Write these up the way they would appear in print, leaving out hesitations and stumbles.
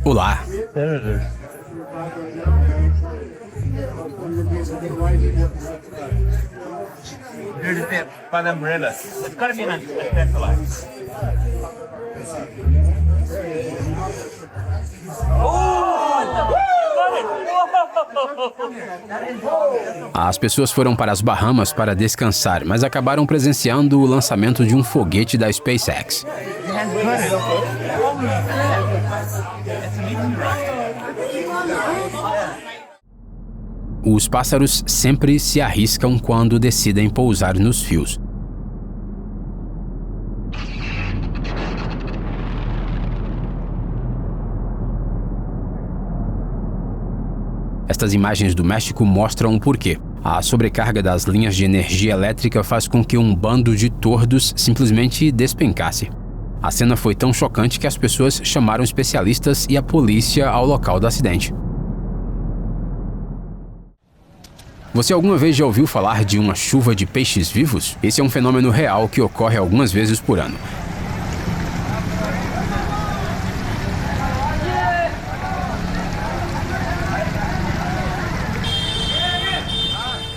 Olá. As pessoas foram para as Bahamas para descansar, mas acabaram presenciando o lançamento de um foguete da SpaceX. Os pássaros sempre se arriscam quando decidem pousar nos fios. Estas imagens do México mostram o porquê. A sobrecarga das linhas de energia elétrica faz com que um bando de tordos simplesmente despencasse. A cena foi tão chocante que as pessoas chamaram especialistas e a polícia ao local do acidente. Você alguma vez já ouviu falar de uma chuva de peixes vivos? Esse é um fenômeno real que ocorre algumas vezes por ano.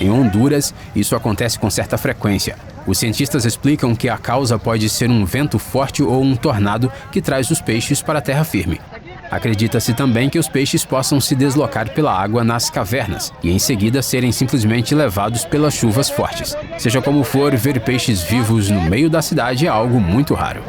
Em Honduras, isso acontece com certa frequência. Os cientistas explicam que a causa pode ser um vento forte ou um tornado que traz os peixes para a terra firme. Acredita-se também que os peixes possam se deslocar pela água nas cavernas e em seguida serem simplesmente levados pelas chuvas fortes. Seja como for, ver peixes vivos no meio da cidade é algo muito raro.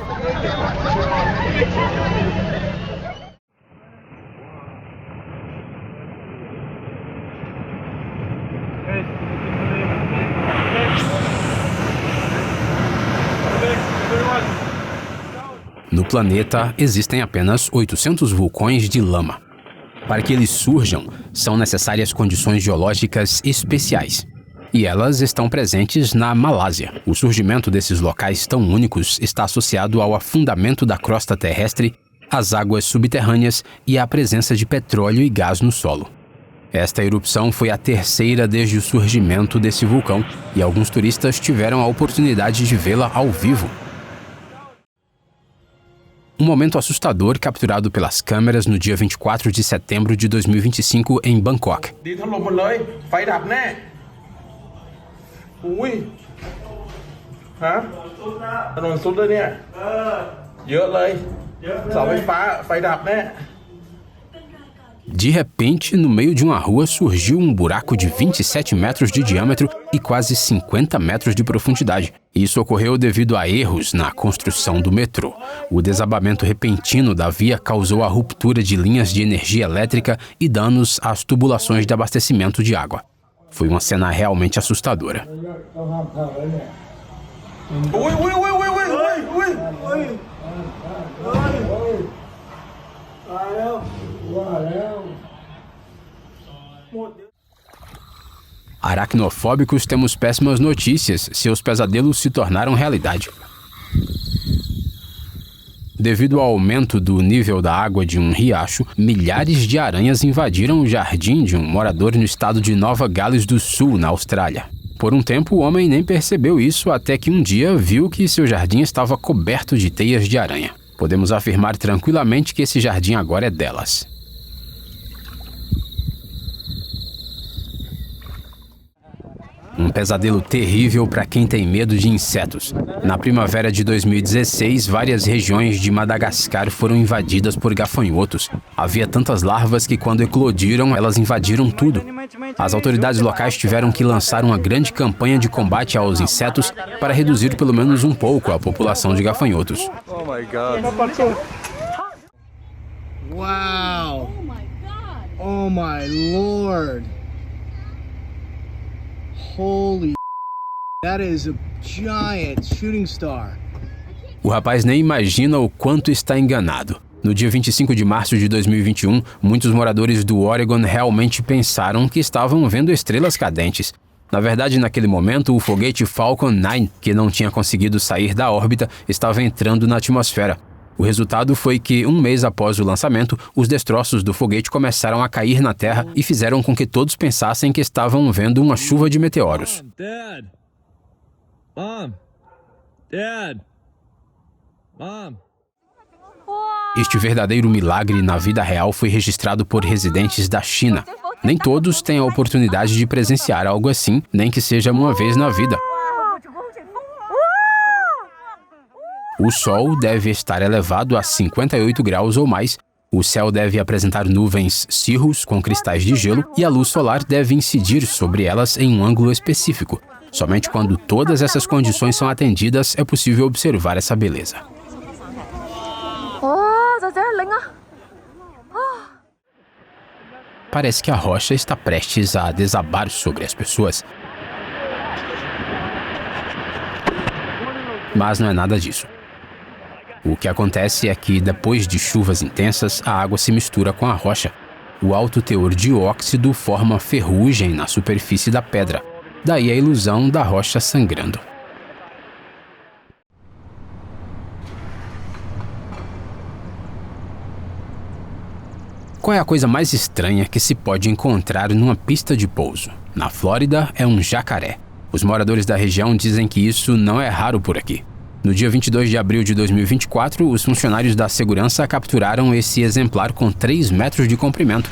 No planeta, existem apenas 800 vulcões de lama. Para que eles surjam, são necessárias condições geológicas especiais. E elas estão presentes na Malásia. O surgimento desses locais tão únicos está associado ao afundamento da crosta terrestre, às águas subterrâneas e à presença de petróleo e gás no solo. Esta erupção foi a terceira desde o surgimento desse vulcão e alguns turistas tiveram a oportunidade de vê-la ao vivo. Um momento assustador capturado pelas câmeras no dia 24 de setembro de 2025 em Bangkok. De repente, no meio de uma rua surgiu um buraco de 27 metros de diâmetro e quase 50 metros de profundidade. Isso ocorreu devido a erros na construção do metrô. O desabamento repentino da via causou a ruptura de linhas de energia elétrica e danos às tubulações de abastecimento de água. Foi uma cena realmente assustadora. Aracnofóbicos, temos péssimas notícias. Seus pesadelos se tornaram realidade. Devido ao aumento do nível da água de um riacho, milhares de aranhas invadiram o jardim de um morador no estado de Nova Gales do Sul, na Austrália. Por um tempo, o homem nem percebeu isso até que um dia viu que seu jardim estava coberto de teias de aranha. Podemos afirmar tranquilamente que esse jardim agora é delas. Um pesadelo terrível para quem tem medo de insetos. Na primavera de 2016, várias regiões de Madagascar foram invadidas por gafanhotos. Havia tantas larvas que, quando eclodiram, elas invadiram tudo. As autoridades locais tiveram que lançar uma grande campanha de combate aos insetos para reduzir pelo menos um pouco a população de gafanhotos. Oh my God. Wow. Oh my Lord. Holy, that is a giant shooting star. O rapaz nem imagina o quanto está enganado. No dia 25 de março de 2021, muitos moradores do Oregon realmente pensaram que estavam vendo estrelas cadentes. Na verdade, naquele momento, o foguete Falcon 9, que não tinha conseguido sair da órbita, estava entrando na atmosfera. O resultado foi que, um mês após o lançamento, os destroços do foguete começaram a cair na Terra e fizeram com que todos pensassem que estavam vendo uma chuva de meteoros. Dad. Mom. Dad. Mom. Wow. Este verdadeiro milagre na vida real foi registrado por residentes da China. Nem todos têm a oportunidade de presenciar algo assim, nem que seja uma vez na vida. O sol deve estar elevado a 58 graus ou mais, o céu deve apresentar nuvens cirrus com cristais de gelo e a luz solar deve incidir sobre elas em um ângulo específico. Somente quando todas essas condições são atendidas é possível observar essa beleza. Parece que a rocha está prestes a desabar sobre as pessoas. Mas não é nada disso. O que acontece é que, depois de chuvas intensas, a água se mistura com a rocha. O alto teor de óxido forma ferrugem na superfície da pedra. Daí a ilusão da rocha sangrando. Qual é a coisa mais estranha que se pode encontrar numa pista de pouso? Na Flórida, é um jacaré. Os moradores da região dizem que isso não é raro por aqui. No dia 22 de abril de 2024, os funcionários da segurança capturaram esse exemplar com 3 metros de comprimento.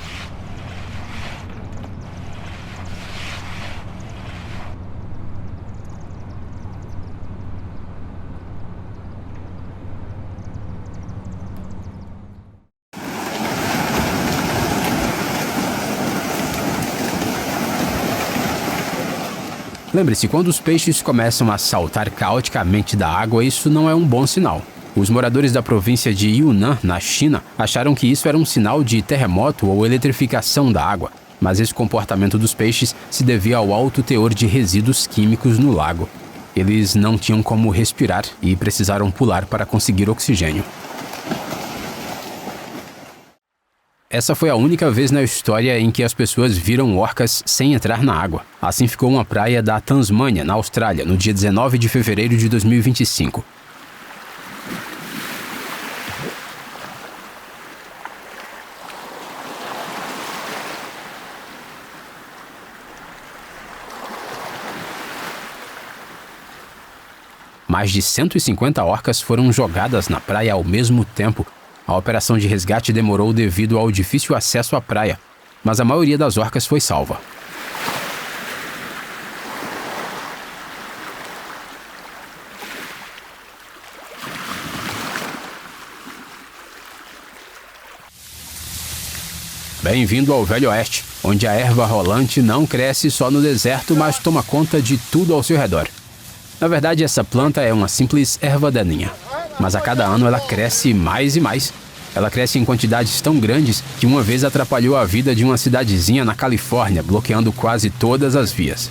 Lembre-se, quando os peixes começam a saltar caoticamente da água, isso não é um bom sinal. Os moradores da província de Yunnan, na China, acharam que isso era um sinal de terremoto ou eletrificação da água. Mas esse comportamento dos peixes se devia ao alto teor de resíduos químicos no lago. Eles não tinham como respirar e precisaram pular para conseguir oxigênio. Essa foi a única vez na história em que as pessoas viram orcas sem entrar na água. Assim ficou uma praia da Tasmânia, na Austrália, no dia 19 de fevereiro de 2025. Mais de 150 orcas foram jogadas na praia ao mesmo tempo. A operação de resgate demorou devido ao difícil acesso à praia, mas a maioria das orcas foi salva. Bem-vindo ao Velho Oeste, onde a erva rolante não cresce só no deserto, mas toma conta de tudo ao seu redor. Na verdade, essa planta é uma simples erva daninha, mas a cada ano ela cresce mais e mais. Ela cresce em quantidades tão grandes que uma vez atrapalhou a vida de uma cidadezinha na Califórnia, bloqueando quase todas as vias.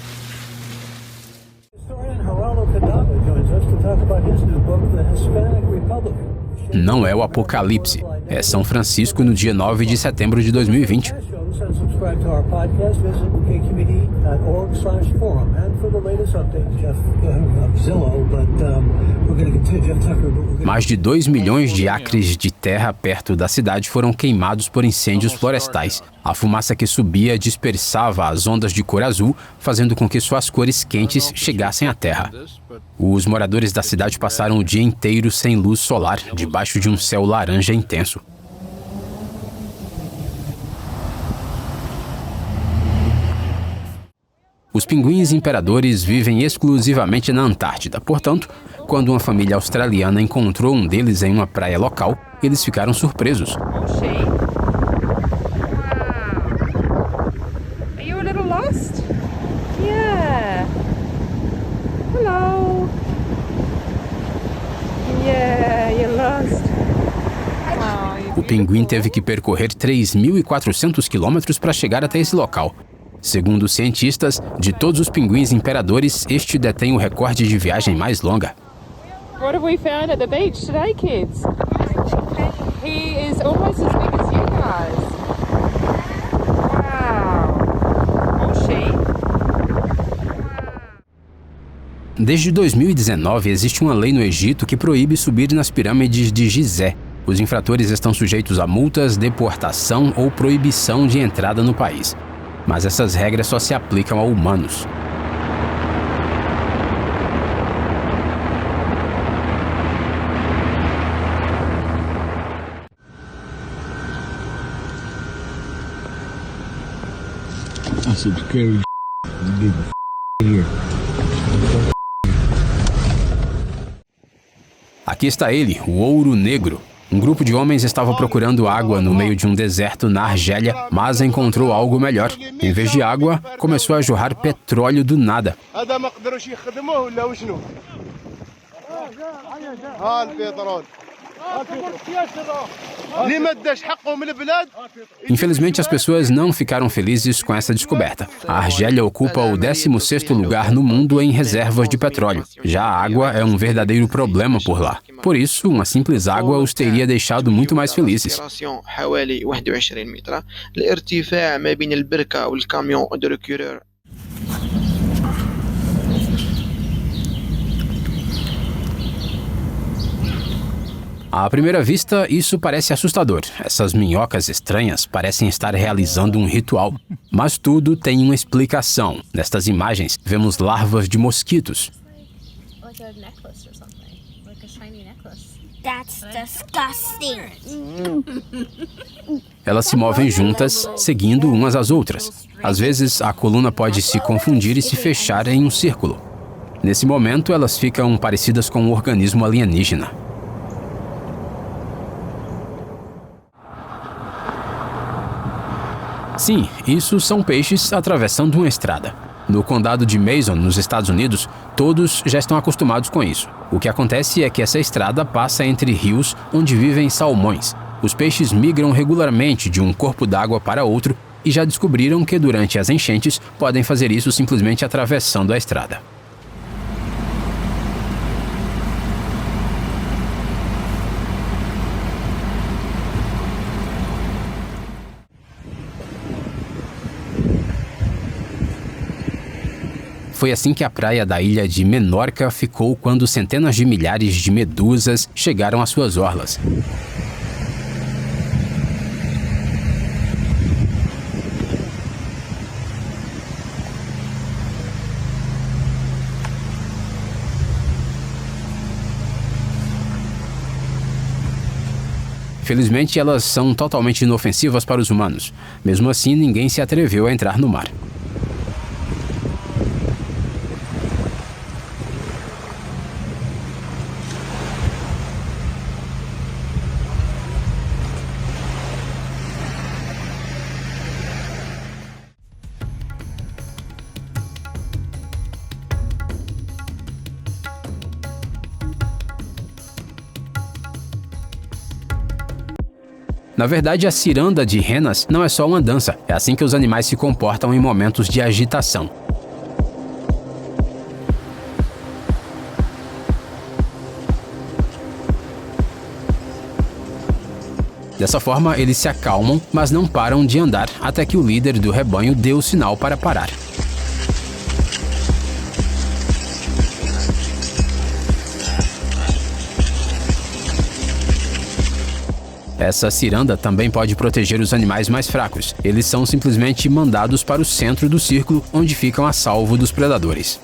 Não é o apocalipse, é São Francisco no dia 9 de setembro de 2020. Mais de 2 milhões de acres de terra perto da cidade foram queimados por incêndios florestais. A fumaça que subia dispersava as ondas de cor azul, fazendo com que suas cores quentes chegassem à terra. Os moradores da cidade passaram o dia inteiro sem luz solar, debaixo de um céu laranja intenso. Os pinguins imperadores vivem exclusivamente na Antártida. Portanto, quando uma família australiana encontrou um deles em uma praia local, eles ficaram surpresos. O pinguim teve que percorrer 3.400 quilômetros para chegar até esse local. Segundo os cientistas, de todos os pinguins imperadores, este detém o recorde de viagem mais longa. What have we found at the beach today, kids? He is almost as big as you guys. Wow. Or she. Desde 2019, existe uma lei no Egito que proíbe subir nas pirâmides de Gizé. Os infratores estão sujeitos a multas, deportação ou proibição de entrada no país. Mas essas regras só se aplicam a humanos. said, "Carry get here." Aqui está ele, o Ouro Negro. Um grupo de homens estava procurando água no meio de um deserto na Argélia, mas encontrou algo melhor. Em vez de água, começou a jorrar petróleo do nada. Infelizmente, as pessoas não ficaram felizes com essa descoberta. A Argélia ocupa o 16º lugar no mundo em reservas de petróleo. Já a água é um verdadeiro problema por lá. Por isso, uma simples água os teria deixado muito mais felizes. À primeira vista, isso parece assustador. Essas minhocas estranhas parecem estar realizando um ritual. Mas tudo tem uma explicação. Nestas imagens, vemos larvas de mosquitos. That's disgusting. Elas se movem juntas, seguindo umas às outras. Às vezes, a coluna pode se confundir e se fechar em um círculo. Nesse momento, elas ficam parecidas com um organismo alienígena. Sim, isso são peixes atravessando uma estrada. No condado de Mason, nos Estados Unidos, todos já estão acostumados com isso. O que acontece é que essa estrada passa entre rios onde vivem salmões. Os peixes migram regularmente de um corpo d'água para outro e já descobriram que durante as enchentes podem fazer isso simplesmente atravessando a estrada. Foi assim que a praia da ilha de Menorca ficou quando centenas de milhares de medusas chegaram às suas orlas. Felizmente, elas são totalmente inofensivas para os humanos. Mesmo assim, ninguém se atreveu a entrar no mar. Na verdade, a ciranda de renas não é só uma dança. É assim que os animais se comportam em momentos de agitação. Dessa forma, eles se acalmam, mas não param de andar até que o líder do rebanho dê o sinal para parar. Essa ciranda também pode proteger os animais mais fracos. Eles são simplesmente mandados para o centro do círculo, onde ficam a salvo dos predadores.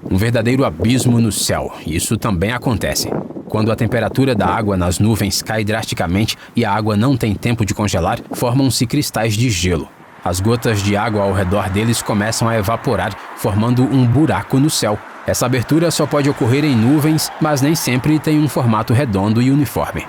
Um verdadeiro abismo no céu. Isso também acontece. Quando a temperatura da água nas nuvens cai drasticamente e a água não tem tempo de congelar, formam-se cristais de gelo. As gotas de água ao redor deles começam a evaporar, formando um buraco no céu. Essa abertura só pode ocorrer em nuvens, mas nem sempre tem um formato redondo e uniforme.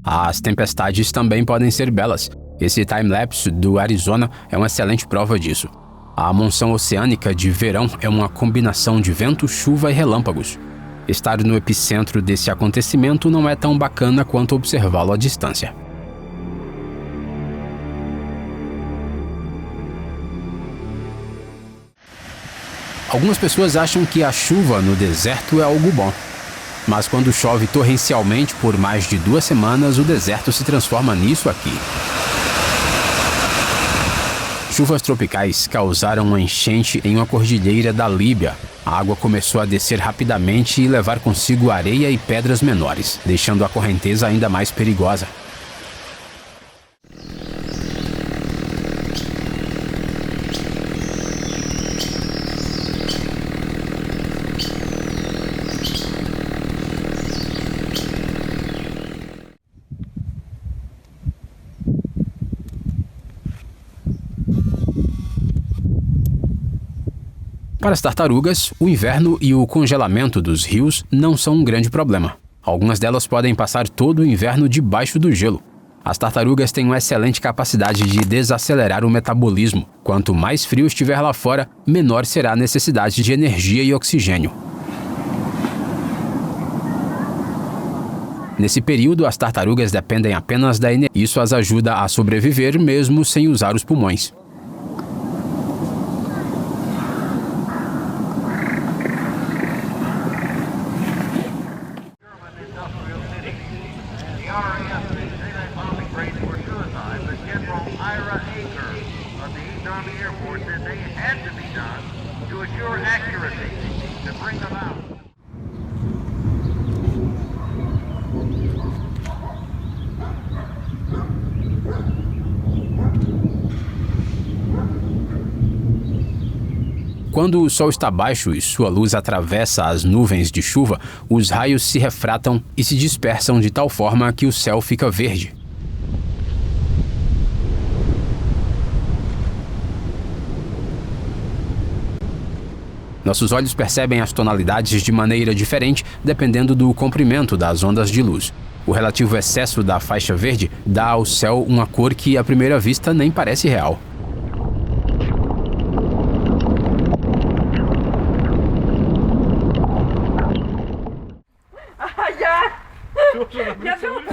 As tempestades também podem ser belas. Esse time-lapse do Arizona é uma excelente prova disso. A monção oceânica de verão é uma combinação de vento, chuva e relâmpagos. Estar no epicentro desse acontecimento não é tão bacana quanto observá-lo à distância. Algumas pessoas acham que a chuva no deserto é algo bom. Mas quando chove torrencialmente por mais de 2 semanas, o deserto se transforma nisso aqui. Chuvas tropicais causaram uma enchente em uma cordilheira da Líbia. A água começou a descer rapidamente e levar consigo areia e pedras menores, deixando a correnteza ainda mais perigosa. Para as tartarugas, o inverno e o congelamento dos rios não são um grande problema. Algumas delas podem passar todo o inverno debaixo do gelo. As tartarugas têm uma excelente capacidade de desacelerar o metabolismo. Quanto mais frio estiver lá fora, menor será a necessidade de energia e oxigênio. Nesse período, as tartarugas dependem apenas da energia. Isso as ajuda a sobreviver mesmo sem usar os pulmões. Quando o sol está baixo e sua luz atravessa as nuvens de chuva, os raios se refratam e se dispersam de tal forma que o céu fica verde. Nossos olhos percebem as tonalidades de maneira diferente dependendo do comprimento das ondas de luz. O relativo excesso da faixa verde dá ao céu uma cor que à primeira vista nem parece real.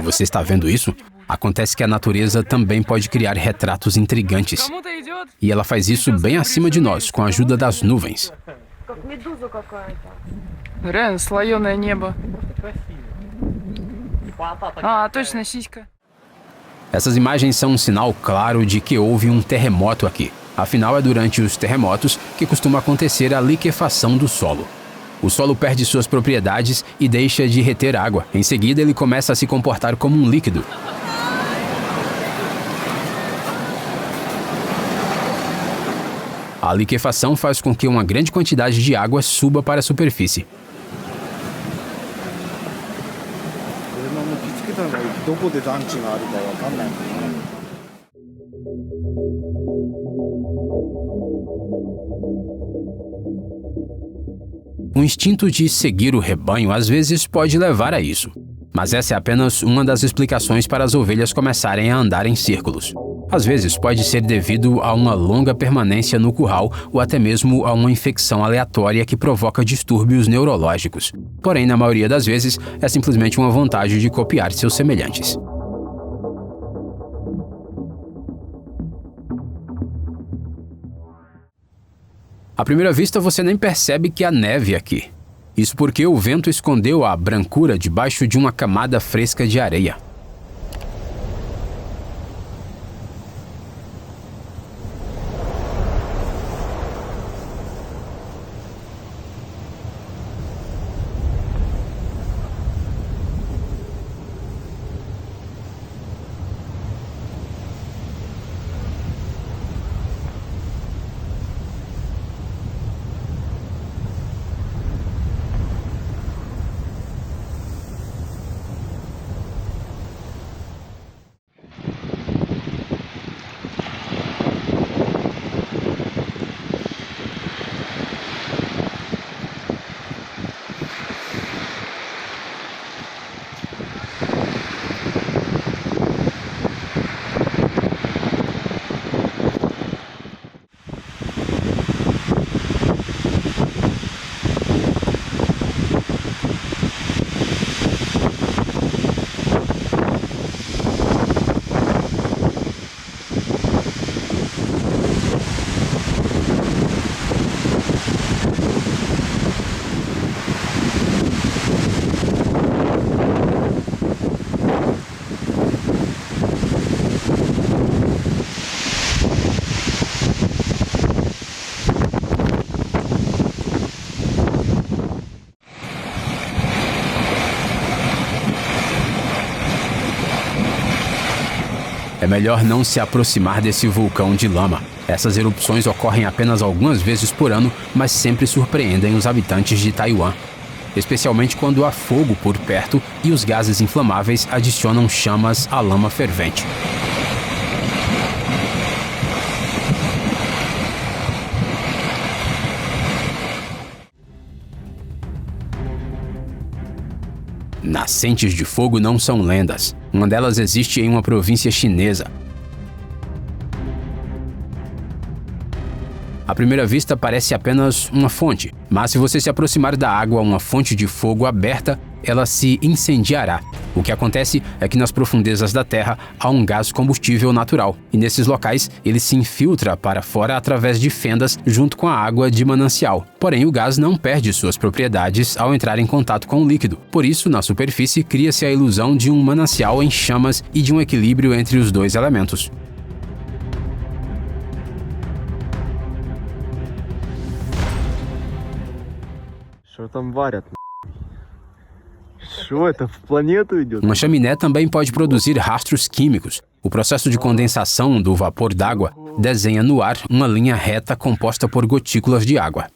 Você está vendo isso? Acontece que a natureza também pode criar retratos intrigantes. E ela faz isso bem acima de nós, com a ajuda das nuvens. Реально, слоёное небо. Точно, сиська. Essas imagens são um sinal claro de que houve um terremoto aqui. Afinal, é durante os terremotos que costuma acontecer a liquefação do solo. O solo perde suas propriedades e deixa de reter água. Em seguida, ele começa a se comportar como um líquido. A liquefação faz com que uma grande quantidade de água suba para a superfície. O instinto de seguir o rebanho às vezes pode levar a isso. Mas essa é apenas uma das explicações para as ovelhas começarem a andar em círculos. Às vezes pode ser devido a uma longa permanência no curral ou até mesmo a uma infecção aleatória que provoca distúrbios neurológicos. Porém, na maioria das vezes, é simplesmente uma vontade de copiar seus semelhantes. À primeira vista, você nem percebe que há neve aqui. Isso porque o vento escondeu a brancura debaixo de uma camada fresca de areia. É melhor não se aproximar desse vulcão de lama. Essas erupções ocorrem apenas algumas vezes por ano, mas sempre surpreendem os habitantes de Taiwan. Especialmente quando há fogo por perto e os gases inflamáveis adicionam chamas à lama fervente. Nascentes de fogo não são lendas. Uma delas existe em uma província chinesa. À primeira vista parece apenas uma fonte, mas se você se aproximar da água a uma fonte de fogo aberta, ela se incendiará. O que acontece é que nas profundezas da Terra há um gás combustível natural, e nesses locais ele se infiltra para fora através de fendas junto com a água de manancial. Porém, o gás não perde suas propriedades ao entrar em contato com o líquido. Por isso, na superfície cria-se a ilusão de um manancial em chamas e de um equilíbrio entre os dois elementos. Что там варят? Что это в планету идет? Uma chaminé também pode produzir rastros químicos. O processo de condensação do vapor d'água desenha no ar uma linha reta composta por gotículas de água.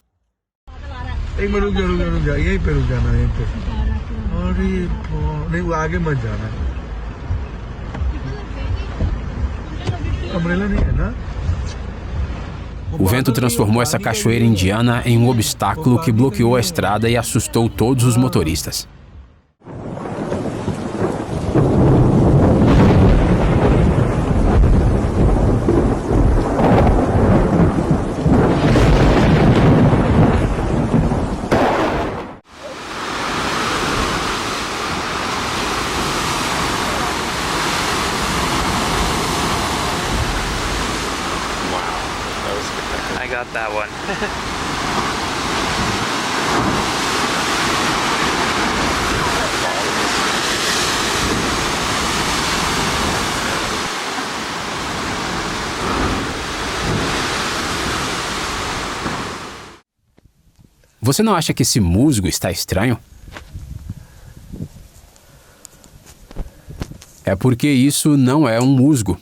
O vento transformou essa cachoeira indiana em um obstáculo que bloqueou a estrada e assustou todos os motoristas. I got that one. Você não acha que esse musgo está estranho? É porque isso não é um musgo.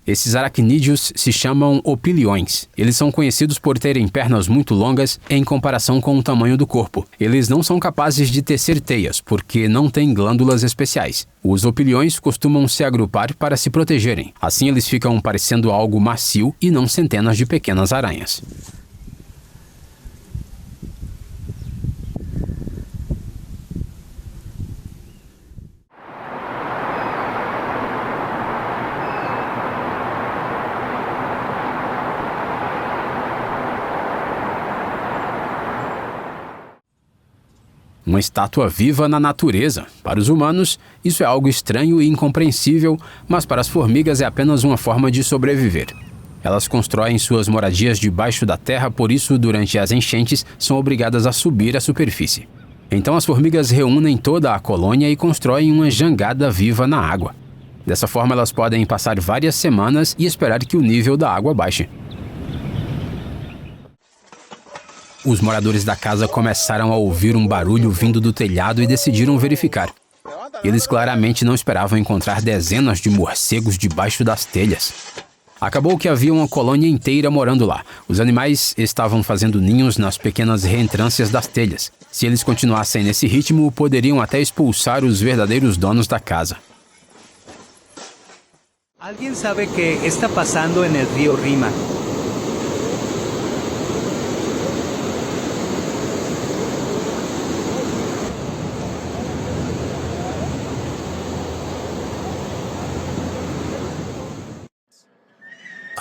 Esses aracnídeos se chamam opiliões. Eles são conhecidos por terem pernas muito longas em comparação com o tamanho do corpo. Eles não são capazes de tecer teias, porque não têm glândulas especiais. Os opiliões costumam se agrupar para se protegerem. Assim eles ficam parecendo algo macio e não centenas de pequenas aranhas. Uma estátua viva na natureza. Para os humanos, isso é algo estranho e incompreensível, mas para as formigas é apenas uma forma de sobreviver. Elas constroem suas moradias debaixo da terra, por isso, durante as enchentes, são obrigadas a subir à superfície. Então as formigas reúnem toda a colônia e constroem uma jangada viva na água. Dessa forma, elas podem passar várias semanas e esperar que o nível da água baixe. Os moradores da casa começaram a ouvir um barulho vindo do telhado e decidiram verificar. Eles claramente não esperavam encontrar dezenas de morcegos debaixo das telhas. Acabou que havia uma colônia inteira morando lá. Os animais estavam fazendo ninhos nas pequenas reentrâncias das telhas. Se eles continuassem nesse ritmo, poderiam até expulsar os verdadeiros donos da casa. ¿Alguien sabe qué está pasando en el río Rima?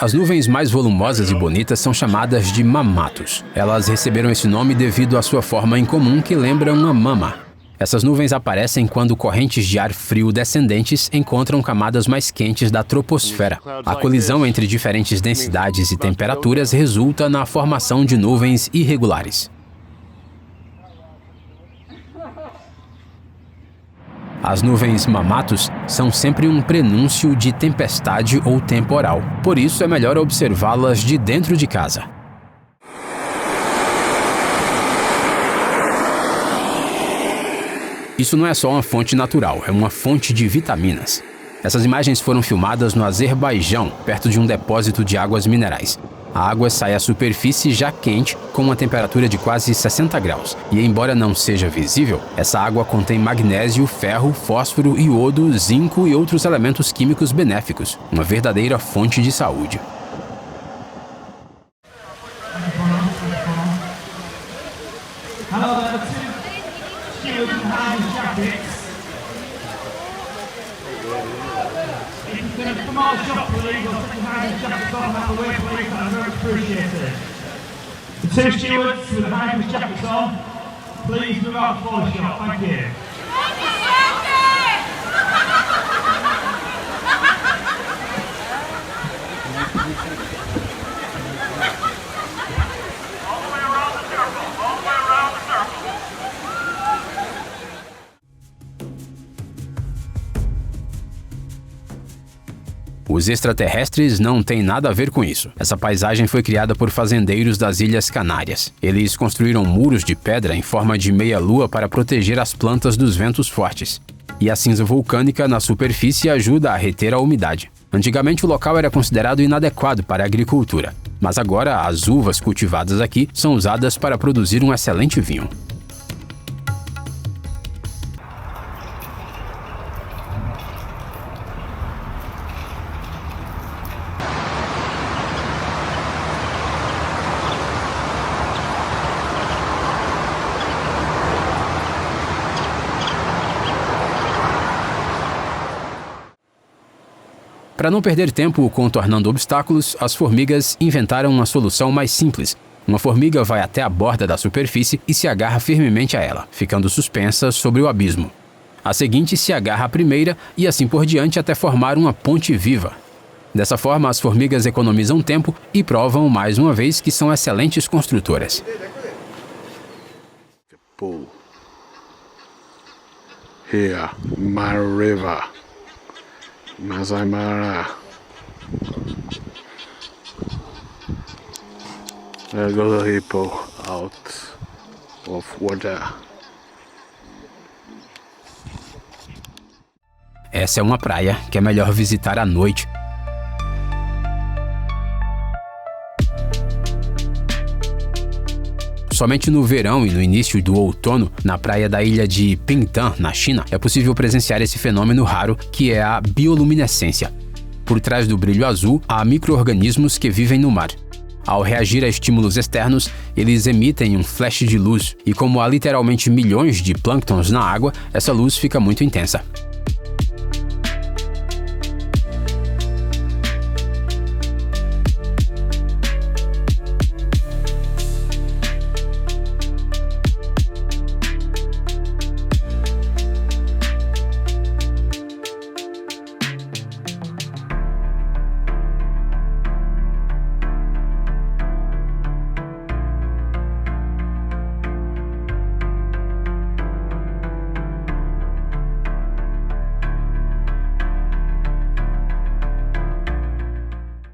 As nuvens mais volumosas e bonitas são chamadas de mamatos. Elas receberam esse nome devido à sua forma incomum que lembra uma mama. Essas nuvens aparecem quando correntes de ar frio descendentes encontram camadas mais quentes da troposfera. A colisão entre diferentes densidades e temperaturas resulta na formação de nuvens irregulares. As nuvens mamatos são sempre um prenúncio de tempestade ou temporal. Por isso é melhor observá-las de dentro de casa. Isso não é só uma fonte natural, é uma fonte de vitaminas. Essas imagens foram filmadas no Azerbaijão, perto de um depósito de águas minerais. A água sai à superfície já quente, com uma temperatura de quase 60 graus. E embora não seja visível, essa água contém magnésio, ferro, fósforo, iodo, zinco e outros elementos químicos benéficos. Uma verdadeira fonte de saúde. Come on, shop, please. I'll take your hand and jacket off out of the way, please. I very appreciate it. The two stewards with the hand jackets on, please move out before the shop. Thank you. Os extraterrestres não têm nada a ver com isso. Essa paisagem foi criada por fazendeiros das Ilhas Canárias. Eles construíram muros de pedra em forma de meia-lua para proteger as plantas dos ventos fortes. E a cinza vulcânica na superfície ajuda a reter a umidade. Antigamente o local era considerado inadequado para a agricultura, mas agora as uvas cultivadas aqui são usadas para produzir um excelente vinho. Para não perder tempo contornando obstáculos, as formigas inventaram uma solução mais simples. Uma formiga vai até a borda da superfície e se agarra firmemente a ela, ficando suspensa sobre o abismo. A seguinte se agarra à primeira e assim por diante até formar uma ponte viva. Dessa forma, as formigas economizam tempo e provam mais uma vez que são excelentes construtoras. Pool. Here, Mara River. Masai Mara. There goes a hippo out of water. Essa é uma praia que é melhor visitar à noite. Somente no verão e no início do outono, na praia da ilha de Pingtan, na China, é possível presenciar esse fenômeno raro que é a bioluminescência. Por trás do brilho azul, há micro-organismos que vivem no mar. Ao reagir a estímulos externos, eles emitem um flash de luz, e como há literalmente milhões de plânctons na água, essa luz fica muito intensa.